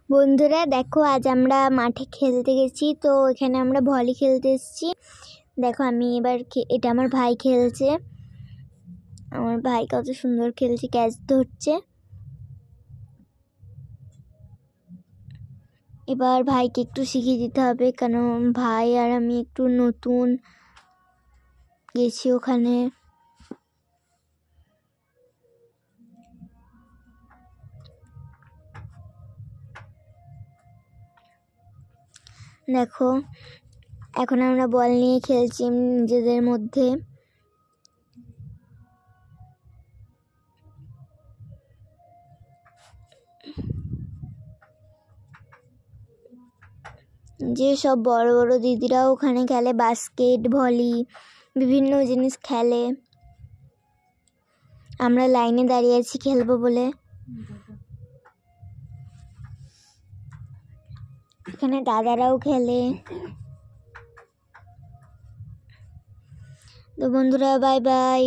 বন্ধুরা দেখো, আজ আমরা মাঠে খেলতে গেছি। তো এখানে আমরা ভলি খেলতে এসেছি। দেখো আমি এবার এটা আমার ভাই খেলছে। আমার ভাই কত সুন্দর খেলছে, ক্যাচ ধরছে। এবার ভাইকে একটু শিখিয়ে দিতে হবে, কারণ ভাই আর আমি একটু নতুন গেছি ওখানে। দেখো এখন আমরা বল নিয়ে খেলছি নিজেদের মধ্যে। যে সব বড় বড় দিদিরাও ওখানে খেলে, বাস্কেট, ভলি, বিভিন্ন জিনিস খেলে। আমরা লাইনে দাঁড়িয়ে আছি খেলবো বলে। এখানে দাদারাও খেলে। তো বন্ধুরা, বাই বাই।